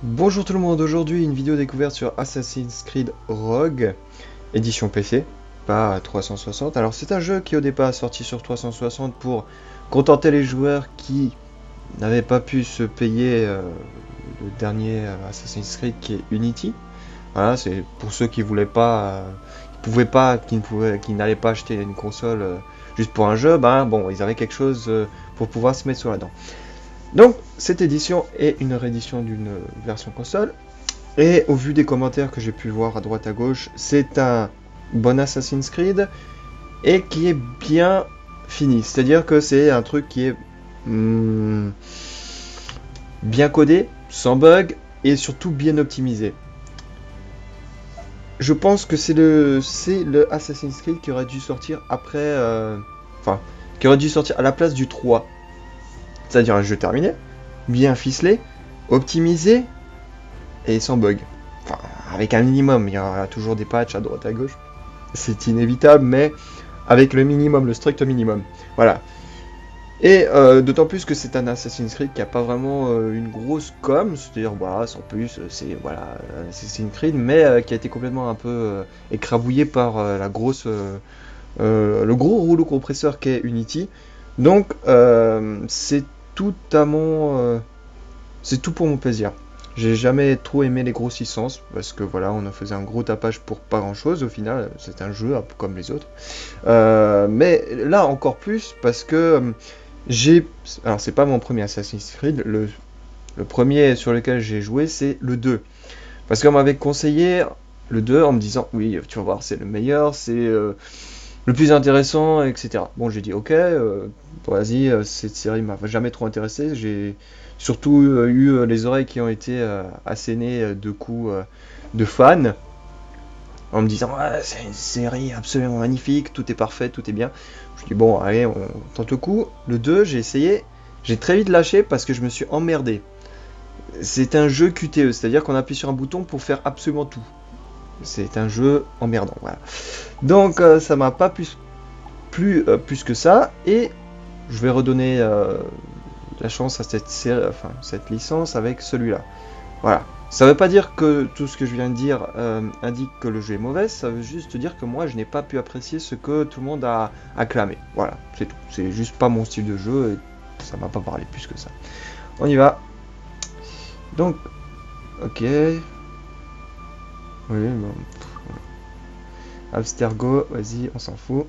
Bonjour tout le monde, aujourd'hui une vidéo découverte sur Assassin's Creed Rogue, édition PC, pas 360. Alors c'est un jeu qui au départ est sorti sur 360 pour contenter les joueurs qui n'avaient pas pu se payer le dernier Assassin's Creed qui est Unity. Voilà, c'est pour ceux qui voulaient pas, qui n'allaient pas acheter une console juste pour un jeu, ben bon, ils avaient quelque chose pour pouvoir se mettre sur la dent. Donc, cette édition est une réédition d'une version console. Et au vu des commentaires que j'ai pu voir à droite à gauche, c'est un bon Assassin's Creed et qui est bien fini. C'est-à-dire que c'est un truc qui est bien codé, sans bug et surtout bien optimisé. Je pense que c'est le Assassin's Creed qui aurait dû sortir après... qui aurait dû sortir à la place du 3. C'est-à-dire un jeu terminé, bien ficelé, optimisé et sans bug. Enfin, avec un minimum, il y aura toujours des patchs à droite à gauche. C'est inévitable, mais avec le minimum, le strict minimum. Voilà. Et d'autant plus que c'est un Assassin's Creed qui n'a pas vraiment une grosse com, c'est-à-dire, voilà, sans plus, c'est voilà, Assassin's Creed, mais qui a été complètement un peu écrabouillé par le gros rouleau compresseur qu'est Unity. Donc, c'est tout à c'est tout pour mon plaisir. J'ai jamais trop aimé les grosses licences parce que voilà, on en faisait un gros tapage pour pas grand chose. Au final, c'est un jeu un peu comme les autres. Mais là encore plus parce que alors c'est pas mon premier Assassin's Creed. Le premier sur lequel j'ai joué, c'est le 2. Parce qu'on m'avait conseillé le 2 en me disant oui, tu vas voir, c'est le meilleur, c'est le plus intéressant, etc. Bon, j'ai dit ok, vas-y, cette série m'a jamais trop intéressé. J'ai surtout eu les oreilles qui ont été assénées de coups de fans en me disant ouais, c'est une série absolument magnifique, tout est parfait, tout est bien. Je dis bon, allez, on tente le coup. Le 2, j'ai essayé, j'ai très vite lâché parce que je me suis emmerdé. C'est un jeu QTE, c'est-à-dire qu'on appuie sur un bouton pour faire absolument tout. C'est un jeu emmerdant, voilà. Donc ça m'a pas plus que ça, et je vais redonner la chance à cette série, enfin cette licence avec celui-là. Voilà. Ça veut pas dire que tout ce que je viens de dire indique que le jeu est mauvais, ça veut juste dire que moi je n'ai pas pu apprécier ce que tout le monde a acclamé. Voilà, c'est tout. C'est juste pas mon style de jeu et ça m'a pas parlé plus que ça. On y va. Donc, ok. Oui, bon. Abstergo, vas-y, on s'en fout.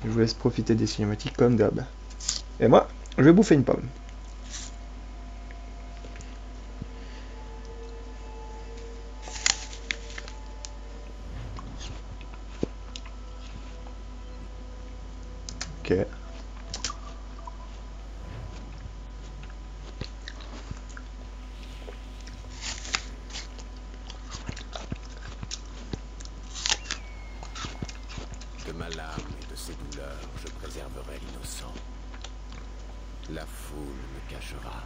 Je vous laisse profiter des cinématiques comme d'hab. Et moi, je vais bouffer une pomme. Ok. De ma lame et de ses douleurs, je préserverai l'innocent. La foule me cachera.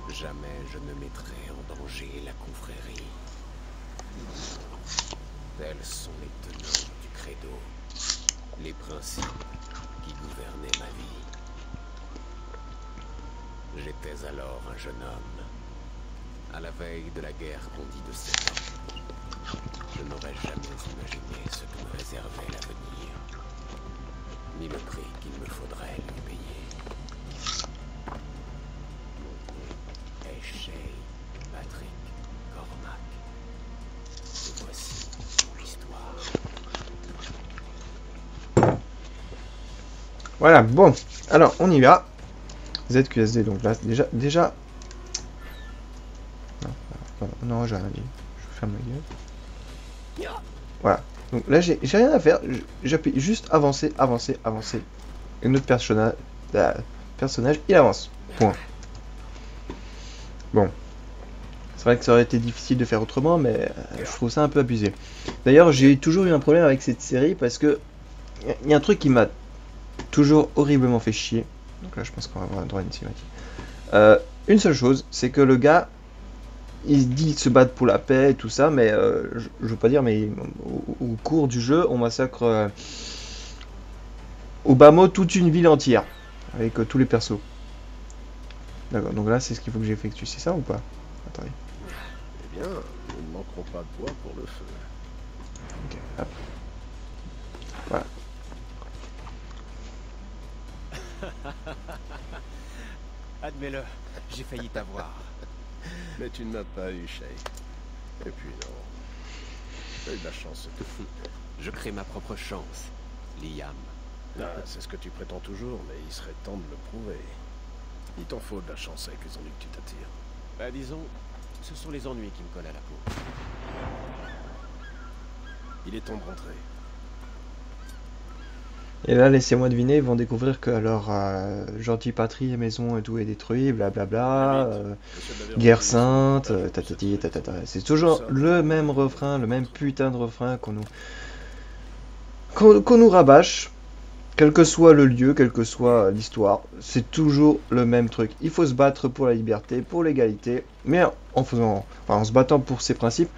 Jamais je ne mettrai en danger la confrérie. Tels sont les tenants du credo, les principes qui gouvernaient ma vie. J'étais alors un jeune homme, à la veille de la guerre qu'on dit de 7 ans. Je n'aurais jamais imaginé ce que me réservait l'avenir, ni le prix qu'il me faudrait lui payer. Mon nom est Shay Patrick Cormac. Et voici mon histoire. Voilà, bon. Alors, on y va. ZQSD, donc là, déjà... Non, j'ai rien dit. Je ferme ma gueule. Voilà. Donc là, j'ai rien à faire. J'appuie juste avancer, avancer, avancer. Et notre personnage, il avance. Point. Bon. C'est vrai que ça aurait été difficile de faire autrement, mais je trouve ça un peu abusé. D'ailleurs, j'ai toujours eu un problème avec cette série parce que il y a un truc qui m'a toujours horriblement fait chier. Donc là, je pense qu'on va avoir droit à une cinématique. Une seule chose, c'est que le gars, il dit se battre pour la paix et tout ça, mais je veux pas dire, mais au cours du jeu, on massacre au bas mot toute une ville entière avec tous les persos. D'accord, donc là c'est ce qu'il faut que j'effectue, c'est ça ou pas? Attendez. Eh bien, nous ne manquerons pas de bois pour le feu. Ok, hop. Voilà. Admets-le, j'ai failli t'avoir. Mais tu ne m'as pas eu, Shay. Et puis non. T'as eu de la chance, c'est tout. Je crée ma propre chance, Liam. Ah, c'est ce que tu prétends toujours, mais il serait temps de le prouver. Il t'en faut de la chance avec les ennuis que tu t'attires. Bah disons, ce sont les ennuis qui me collent à la peau. Il est temps de rentrer. Et là, laissez-moi deviner, ils vont découvrir que leur gentille patrie et maison et tout est détruit, blablabla, guerre sainte, tatati, tatata. C'est toujours le même refrain, le même putain de refrain qu'on nous rabâche, quel que soit le lieu, quelle que soit l'histoire. C'est toujours le même truc. Il faut se battre pour la liberté, pour l'égalité, mais en se battant pour ses principes.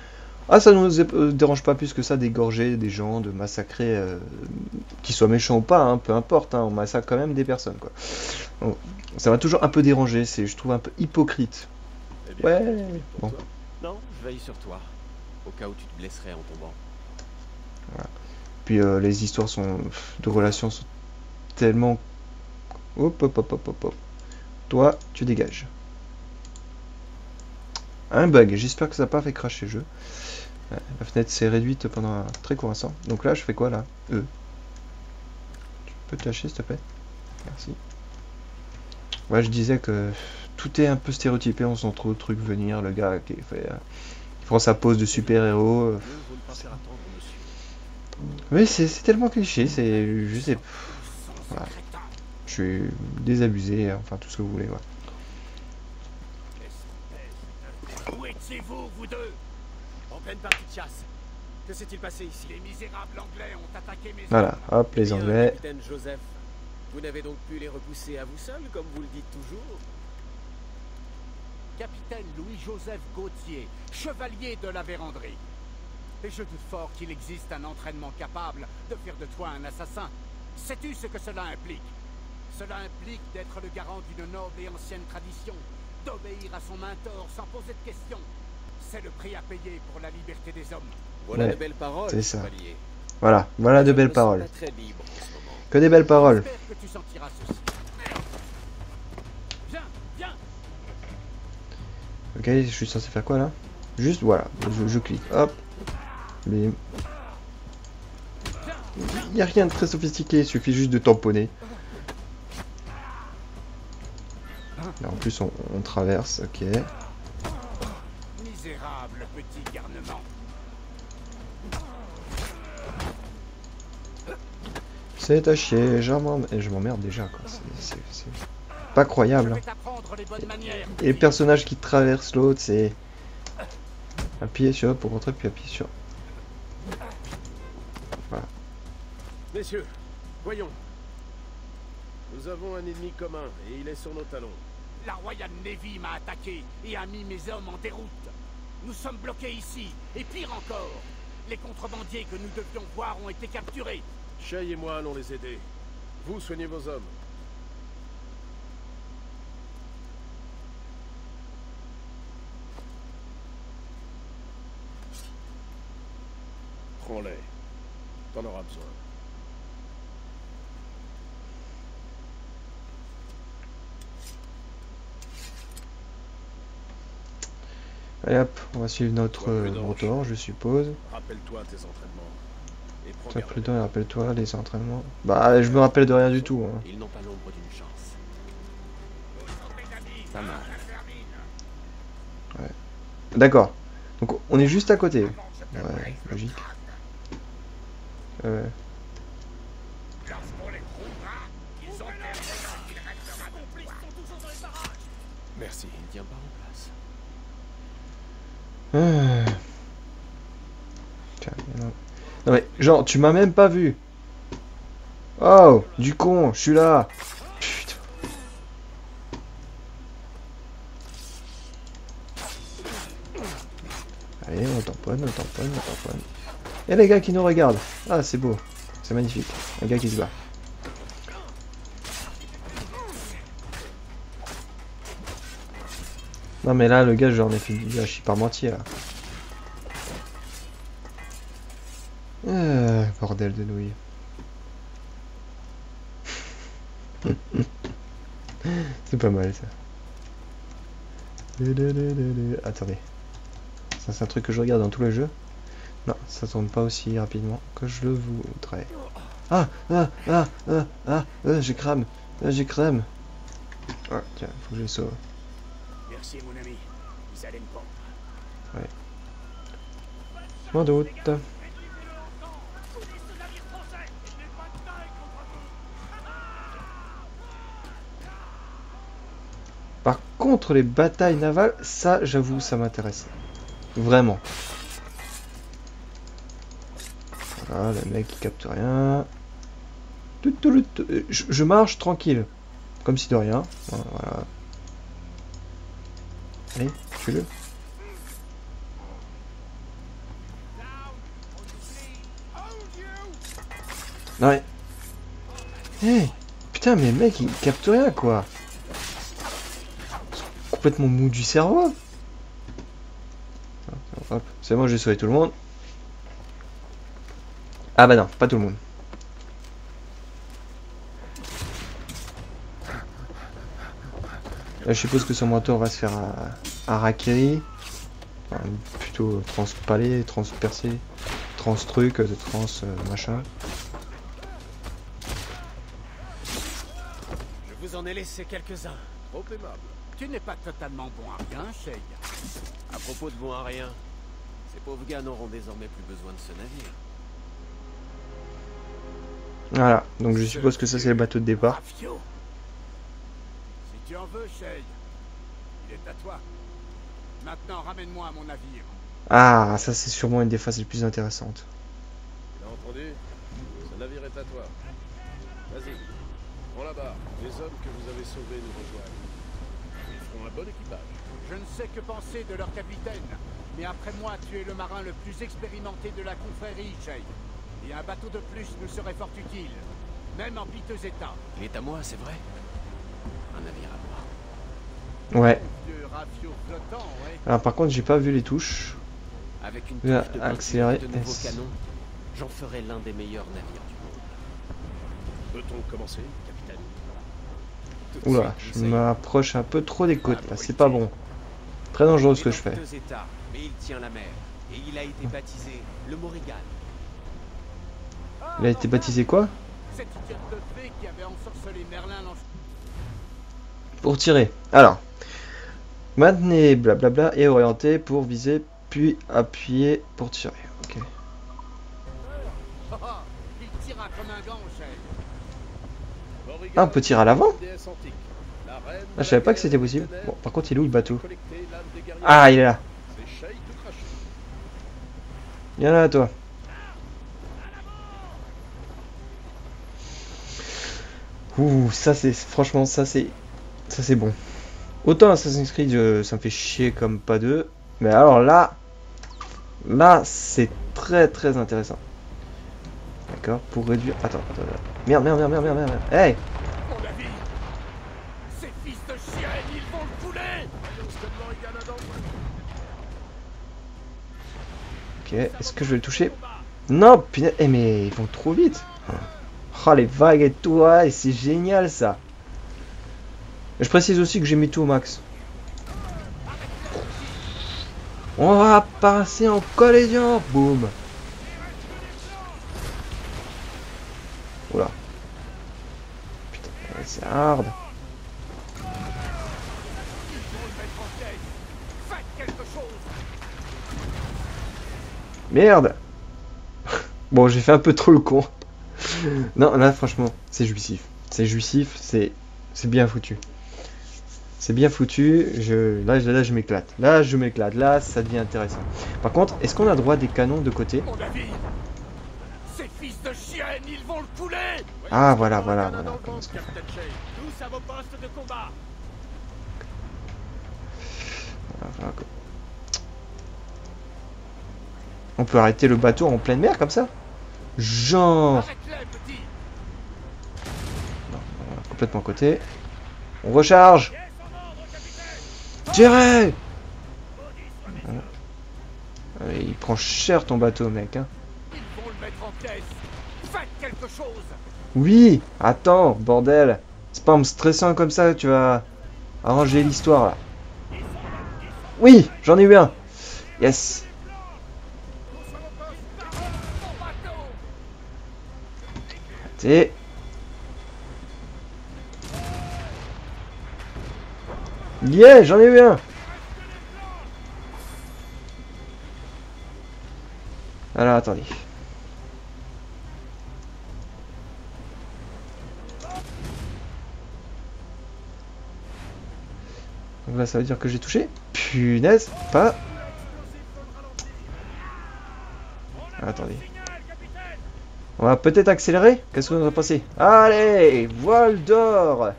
Ah, ça ne nous dérange pas plus que ça d'égorger des gens, de massacrer, qu'ils soient méchants ou pas, hein, peu importe, hein, on massacre quand même des personnes, quoi. Donc, ça m'a toujours un peu dérangé, je trouve un peu hypocrite. Eh bien, Ouais, bon. Non, je veille sur toi, au cas où tu te blesserais en tombant. Voilà. Puis les histoires de relations sont tellement... Hop, hop, hop, hop, hop, hop. Toi, tu dégages. Un bug, j'espère que ça n'a pas fait cracher le jeu. Ouais, la fenêtre s'est réduite pendant un très court instant. Donc là, je fais quoi là? Tu peux te lâcher s'il te plaît? Merci. Ouais, je disais que tout est un peu stéréotypé, on sent trop de trucs venir. Le gars qui prend sa pose de super-héros. Mais c'est tellement cliché, je sais. Voilà. Je suis désabusé, enfin tout ce que vous voulez. Ouais. Où étiez-vous, vous deux? En pleine partie de chasse. Que s'est-il passé ici? Les misérables anglais ont attaqué mes Voilà, hommes. hop, les Bien, Anglais. Capitaine Joseph, vous n'avez donc pu les repousser à vous seul, comme vous le dites toujours? Capitaine Louis-Joseph Gauthier, chevalier de la Vérandrie. Et je doute fort qu'il existe un entraînement capable de faire de toi un assassin. Sais-tu ce que cela implique? Cela implique d'être le garant d'une noble et ancienne tradition, d'obéir à son mentor sans poser de questions. C'est le prix à payer pour la liberté des hommes. Voilà Ouais, de belles paroles, c'est ça. chevalier. Voilà de Je belles me sens paroles. pas très libre en ce moment. Que des belles paroles. J'espère que tu sentiras ceci. Viens, viens. Ok, je suis censé faire quoi là? Juste voilà, je clique, hop. Bim. Il n'y a rien de très sophistiqué, il suffit juste de tamponner. Et en plus on traverse, ok. Misérable petit garnement. C'est à chier, je m'emmerde déjà quoi. C'est pas croyable. Je Hein. vais t'apprendre les bonnes manières. Et les personnages qui traversent l'autre, c'est appuyer sur pour rentrer puis appuyer sur. Voilà. Messieurs, voyons. Nous avons un ennemi commun et il est sur nos talons. La Royal Navy m'a attaqué et a mis mes hommes en déroute. Nous sommes bloqués ici, et pire encore, les contrebandiers que nous devions voir ont été capturés. Shay et moi allons les aider. Vous soignez vos hommes. Prends-les. T'en auras besoin. Allez hop, on va suivre notre mentor, je suppose. Rappelle-toi tes entraînements. Et prends Sois garde. prudent et rappelle-toi les entraînements. Bah, je me rappelle de rien du tout. Hein. Ils n'ont pas l'ombre d'une chance. Pas mal. D'accord. Donc on est juste à côté. Ouais, logique. Merci. Il ne tient pas en place. Tiens, non mais, genre, tu m'as même pas vu. Oh, du con, je suis là. Putain. Allez, on tamponne. Et les gars qui nous regardent. Ah, c'est beau. C'est magnifique. Un gars qui se bat. Non mais là le gars j'en ai fait du gâchis par moitié là. Bordel de nouilles. C'est pas mal ça. Attendez. Ça c'est un truc que je regarde dans tous les jeux. Non, ça tourne pas aussi rapidement que je le voudrais. J'ai crame. J'ai crame. Ah, tiens, faut que je les sauve. Merci, mon ami. Ils allaient me prendre. Ouais. Je m'en doute. Par contre, les batailles navales, ça, j'avoue, ça m'intéresse. Vraiment. Voilà, le mec, il capte rien. Je marche tranquille. Comme si de rien. Voilà. Allez, tue-le. Non mais... Hey, putain, mais mec, il capte rien, quoi. Complètement mou du cerveau. Hop, c'est bon, j'ai sauvé tout le monde. Ah bah non, pas tout le monde. Là, je suppose que son manteau va se faire harakiri. Enfin, plutôt transpalé, transpercé, trans-truc, trans machin. Je vous en ai laissé quelques-uns. Trop aimable. Tu n'es pas totalement bon à rien, Shay. À propos de bon à rien, ces pauvres gars n'auront désormais plus besoin de ce navire. Voilà, donc je suppose que ça c'est le bateau de départ. Rafio. Si tu en veux, Shay, il est à toi. Maintenant, ramène-moi à mon navire. Ah, ça c'est sûrement une des phases les plus intéressantes. Tu l'as entendu? Ce navire est à toi. Vas-y, prends la barre. Les hommes que vous avez sauvés nous rejoignent. Ils feront un bon équipage. Je ne sais que penser de leur capitaine, mais après moi, tu es le marin le plus expérimenté de la confrérie, Shay. Et un bateau de plus nous serait fort utile, même en piteux état. Il est à moi, c'est vrai. Un navire à moi. Ouais. Vieux Rafio flottant, ouais. Alors par contre, j'ai pas vu les touches. Avec une Là, touche de accélérer, peinture et de nouveaux S. canons, j'en ferai l'un des meilleurs navires du monde. Peut-on commencer, capitaine? Tout de Oula, suite, je Conseil. m'approche un peu trop des côtes là, c'est pas bon. Très dangereux ce que je fais. Deux états, mais il tient la mer. Et il a été baptisé le Morrigan. Il a été baptisé quoi? Cette idiote de fée qui avait ensorcelé Merlin dans... Pour tirer. Alors, maintenez blablabla et orienter pour viser, puis appuyer pour tirer. Ok. Il tira comme un gant, Shay. Morrigan, Ah, on peut tirer à l'avant? déesse antique. La reine Ah, je savais pas que c'était possible. Bon, par contre, il est où le bateau? collecter l'âme des guerriers. Ah, il est là. C'est Shay tout craché. Viens là, toi. Ouh, ça c'est franchement ça c'est bon. Autant Assassin's Creed ça me fait chier comme pas deux, mais alors là c'est très intéressant. D'accord, pour réduire. Attends. Merde. Hey, Mon avis, ces fils de chien, ils vont le couler. ok, est-ce que je vais le toucher? Non, punaise, mais ils vont trop vite. Oh les vagues et tout, ouais, c'est génial ça. Je précise aussi que j'ai mis tout au max. On va passer en collision. Boum. Oula. Putain, c'est hard. Ils vont le mettre en piège. Faites quelque chose. Merde. Bon, j'ai fait un peu trop le con. Non, là franchement, c'est jouissif. C'est jouissif, c'est bien foutu. C'est bien foutu. Là, je m'éclate. Là, ça devient intéressant. Par contre, est-ce qu'on a droit à des canons de côté? Mon avis, ces fils de chien, ils vont le couler. Ah, voilà. Capitaine Comme ça. Shay. Tous à vos postes de combat. Voilà. On peut arrêter le bateau en pleine mer comme ça? Genre... Arrête-les, petit. Non, complètement à côté. On recharge. Yes, en ordre, capitaine. Tirez! Il prend cher ton bateau, mec. Hein. Ils vont le mettre en pièces. Faites quelque chose. Oui! Attends, bordel! C'est pas en me stressant comme ça que tu vas arranger l'histoire là. Oui! J'en ai eu un! Yes! T'es... Yeah! J'en ai eu un! Alors attendez. Donc là ça veut dire que j'ai touché. Punaise, pas. Attendez. On va peut-être accélérer. Qu'est-ce que vous en pensez? Allez, voile d'or.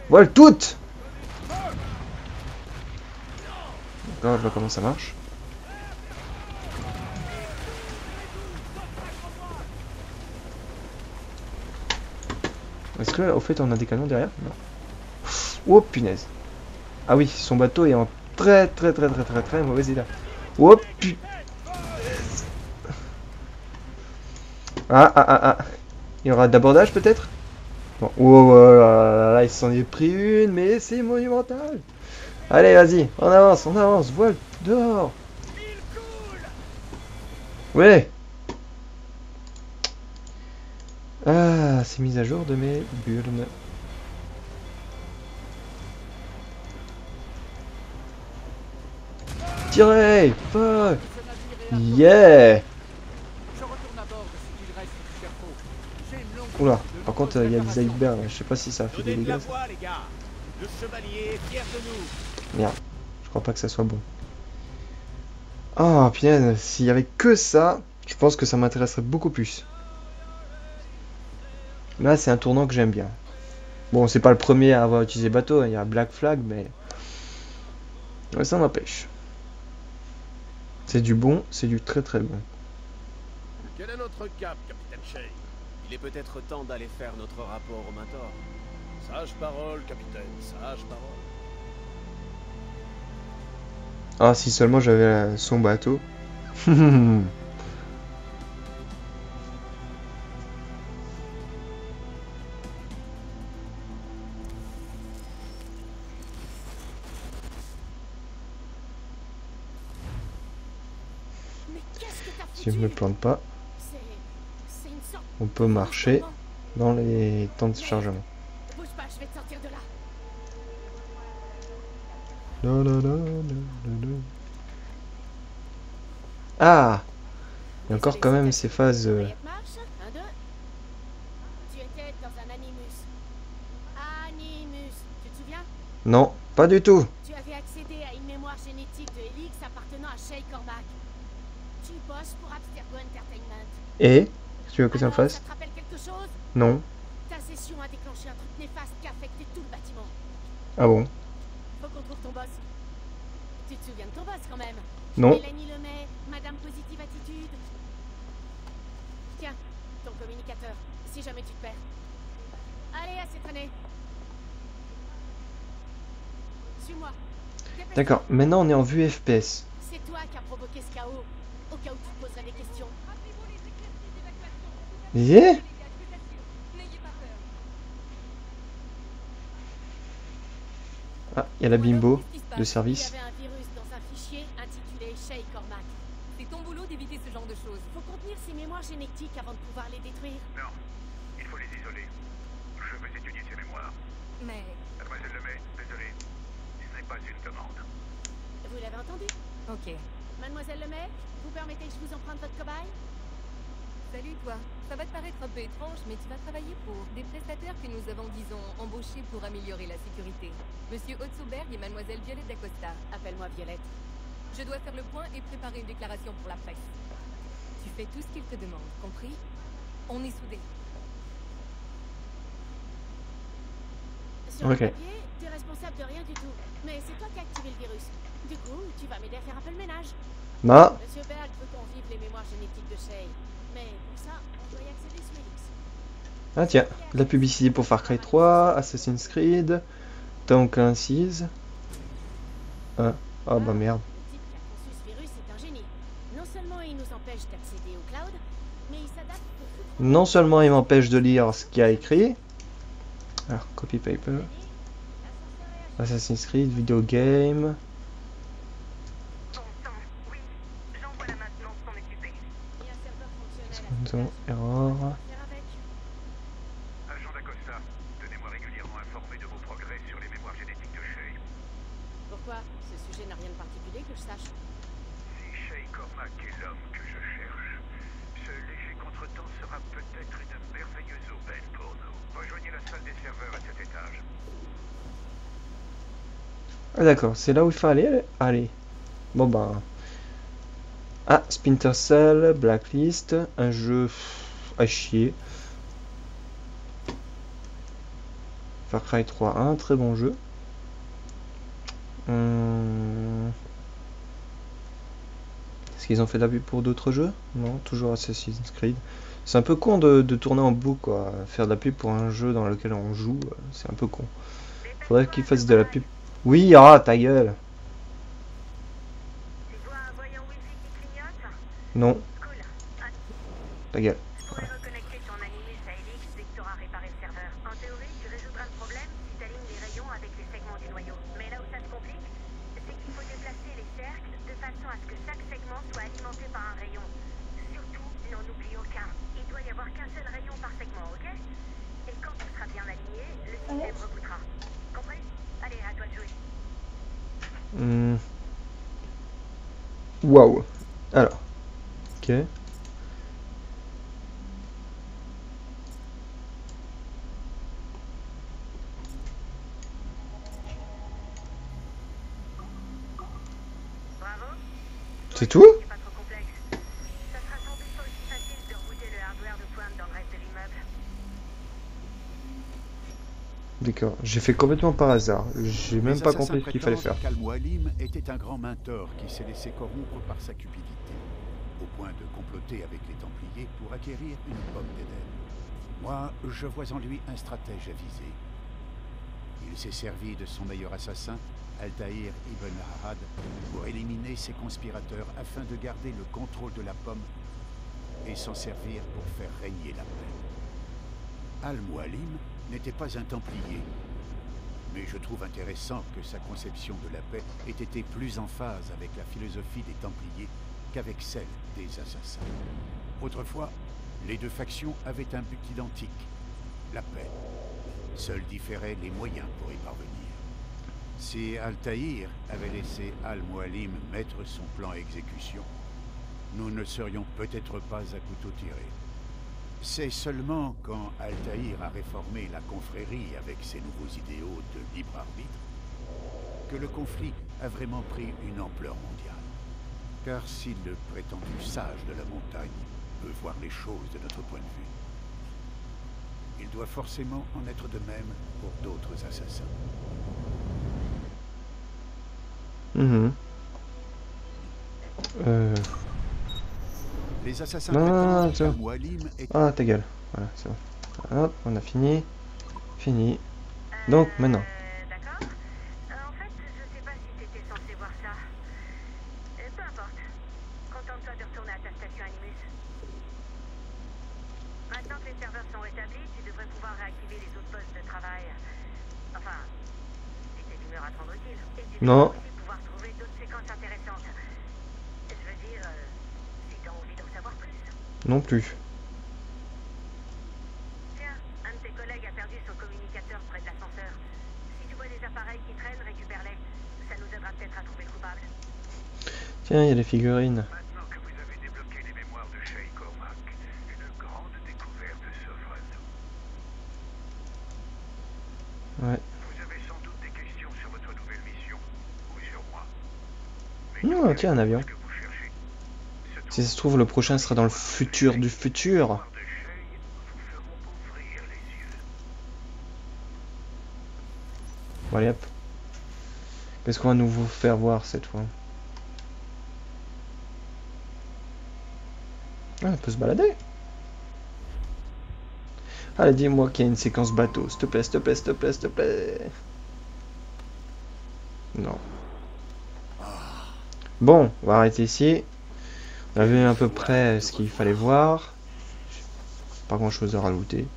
Voile toute. D'accord, je vois comment ça marche. Est-ce que, au fait, on a des canons derrière? Non. Oh, punaise. Ah oui, son bateau est en très mauvais état. Oh, punaise. Ah. Il y aura d'abordage, peut-être? Bon. Oh là, il s'en est pris une, mais c'est monumental. Allez, vas-y, on avance, voile dehors. Ouais. Ah, c'est mise à jour de mes burnes. Tirez! Fuck! Yeah! Oula, par contre, il y a des icebergs, je sais pas si ça a fait des dégâts. Merde, je crois pas que ça soit bon. Ah, punaise, s'il y avait que ça, je pense que ça m'intéresserait beaucoup plus. Là, c'est un tournant que j'aime bien. Bon, c'est pas le premier à avoir utilisé bateau, il y a Black Flag, mais ça n'empêche. C'est du bon, c'est du très bon. Quel est notre cap, capitaine Shay? Il est peut-être temps d'aller faire notre rapport au Mentor. Sage parole, capitaine, sage parole. Ah, si seulement j'avais son bateau. Si je me plante pas, on peut marcher dans les temps de chargement. Bouge pas, je vais te sortir de là. Ah, il y a encore quand même ces phases. Tu étais dans un animus. Animus, tu te souviens? Non, pas du tout. Tu avais accédé à une mémoire génétique de Helix appartenant à Shay Cormac. Tu bosses pour Abstergo Entertainment. Et tu veux que ça me fasse? Ça te rappelle quelque chose? Non. Ta session a déclenché un truc néfaste qui a affecté tout le bâtiment. Ah bon? Faut qu'on trouve ton boss. Tu te souviens de ton boss quand même? Non. Mélanie Lemay, Madame Positive Attitude. Tiens, ton communicateur, si jamais tu te perds. Allez, assez traîné. Suis-moi. Dépêche-toi. D'accord, maintenant on est en vue FPS. C'est toi qui as provoqué ce chaos. Au cas où tu te poserais des questions. Yeah. Ah, il y a la bimbo de service. Il y avait un virus dans un fichier intitulé Shay Cormac. C'est ton boulot d'éviter ce genre de choses. Faut contenir ces mémoires génétiques avant de pouvoir les détruire. Non, il faut les isoler. Je veux étudier ces mémoires. Mais Mademoiselle Lemay, désolé, ce n'est pas une demande. Vous l'avez entendu? ok. Mademoiselle Lemay, vous permettez que je vous emprunte votre cobaye? Salut toi. Ça va te paraître un peu étrange, mais tu vas travailler pour des prestataires que nous avons, disons, embauchés pour améliorer la sécurité. Monsieur Otsoberg et Mademoiselle Violette d'Acosta. Appelle-moi Violette. Je dois faire le point et préparer une déclaration pour la presse. Tu fais tout ce qu'il te demande, compris? On est soudés. Sur le Ok. papier, t'es responsable de rien du tout. Mais c'est toi qui as activé le virus. Du coup, tu vas m'aider à faire un peu le ménage. Bah, Monsieur Berg veut qu'on vive les mémoires génétiques de Shay. Mais pour ça, on doit y accéder sur Helix. ah tiens, de la publicité pour Far Cry 3, Assassin's Creed, Tom Clancy's. Ah bah merde. Le type qui a conçu ce virus est un génie. Non seulement il nous empêche d'accéder au cloud, mais il s'adapte pour foutre en Non seulement il m'empêche de lire ce qu'il y a écrit. Alors, copy paper. Assassin's Creed, video game. Bon sang, oui. J'envoie la maintenance s'en occuper. Il y a un serveur fonctionnel à Error. faire avec. Agent d'Acosta, tenez-moi régulièrement informé de vos progrès sur les mémoires génétiques de Shay. Pourquoi? Ce sujet n'a rien de particulier que je sache. Si Shay Cormac est l'homme que je cherche, ce léger contretemps sera peut-être une merveilleuse aubaine pour nous. Rejoignez la salle des serveurs à cet étage. Ah d'accord, c'est là où il fallait aller. Bon bah... Ah, Splinter Cell, Blacklist, un jeu à chier. Far Cry 3, un très bon jeu. Est-ce qu'ils ont fait de la pub pour d'autres jeux? Non, toujours Assassin's Creed. C'est un peu con de tourner en boucle, quoi. Faire de la pub pour un jeu dans lequel on joue, c'est un peu con. Faudrait qu'ils fassent de la pub. Oui, ah, ta gueule. Tu vois un voyant Wi-Fi qui clignote? Non, Cool. ta gueule. Je pourrais reconnecter ton Animus à Helix dès que tu auras réparé le serveur. En théorie, tu résoudras le problème si tu alignes les rayons avec les segments du noyau. Mais là où ça se complique, c'est qu'il faut déplacer les cercles de façon à ce que chaque segment soit alimenté par un rayon. Surtout, n'en oublie aucun. Il doit y avoir qu'un seul rayon par segment, ok? Et quand tout sera bien aligné, le système rebootera. Compris? Allez, à toi de jouer. Waouh. Alors. Ok. Bravo. C'est tout? C'est pas trop complexe. Ça sera sans doute pas aussi facile de rebooter le hardware de pointe dans le reste de l'immeuble. D'accord. J'ai fait complètement par hasard. J'ai même pas compris ce qu'il fallait faire. Al-Mualim était un grand mentor qui s'est laissé corrompre par sa cupidité, au point de comploter avec les Templiers pour acquérir une pomme d'Éden. Moi, je vois en lui un stratège avisé. Il s'est servi de son meilleur assassin, Altaïr Ibn Ahad, pour éliminer ses conspirateurs afin de garder le contrôle de la pomme et s'en servir pour faire régner la paix. Al-Mualim n'était pas un Templier, mais je trouve intéressant que sa conception de la paix ait été plus en phase avec la philosophie des Templiers qu'avec celle des assassins. Autrefois, les deux factions avaient un but identique, la paix. Seuls différaient les moyens pour y parvenir. Si Altaïr avait laissé Al-Mualim mettre son plan à exécution, nous ne serions peut-être pas à couteau tiré. C'est seulement quand Altaïr a réformé la confrérie avec ses nouveaux idéaux de libre arbitre que le conflit a vraiment pris une ampleur mondiale. Car si le prétendu sage de la montagne peut voir les choses de notre point de vue, il doit forcément en être de même pour d'autres assassins. Les assassins Non, prétendent qu'Al-Mualim est... Ah, ta gueule. Voilà, c'est bon. Hop, on a fini. Fini. Donc, maintenant. D'accord. En fait, je sais pas si t'étais censé voir ça. Peu importe. Contente-toi de retourner à ta station Animus. Maintenant que les serveurs sont rétablis, tu devrais pouvoir réactiver les autres postes de travail. Enfin, si t'es d'humeur à te rendre utile. Et tu Non. devrais aussi pouvoir trouver d'autres séquences intéressantes. Je veux dire, si t'as envie d'en savoir plus. Non plus. Tiens, un de tes collègues a perdu son communicateur près de l'ascenseur. Si tu vois des appareils qui traînent, récupère-les. Ça nous aidera peut-être à trouver le coupable. Tiens, il y a les figurines. Maintenant que vous avez débloqué les mémoires de Shay Cormac, une grande découverte s'offre à nous. Ouais. Vous avez sans doute des questions sur votre nouvelle mission, ou sur moi. Non, tiens, un avion. Ce que vous cherchez. Si ça se trouve, le prochain sera dans le futur du futur. De Shay vous feront ouvrir les yeux. Bon, allez, hop. Qu'est-ce qu'on va nous vous faire voir cette fois? Ah, on peut se balader. Allez, dis-moi qu'il y a une séquence bateau. S'il te plaît, s'il te plaît, s'il te plaît, s'il te plaît. Non. Bon, on va arrêter ici. On a vu à peu près ce qu'il fallait voir. Pas grand chose à rajouter.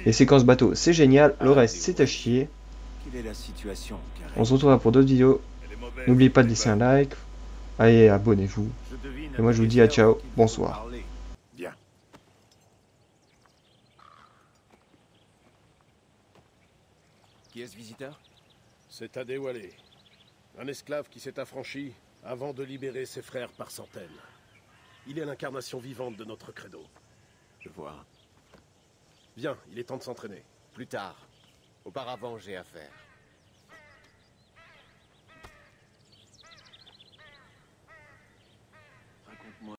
Les séquences bateau, c'est génial. Le reste, c'est à chier. Quelle est la situation, Karen? On se retrouvera pour d'autres vidéos. N'oubliez pas de laisser un like. Allez, abonnez-vous. Et moi, je vous dis à ciao. Bonsoir. Bien. Qui est ce visiteur? C'est Adewale, un esclave qui s'est affranchi avant de libérer ses frères par centaines. Il est l'incarnation vivante de notre credo. Je vois. Viens, il est temps de s'entraîner. Plus tard. Auparavant, j'ai affaire.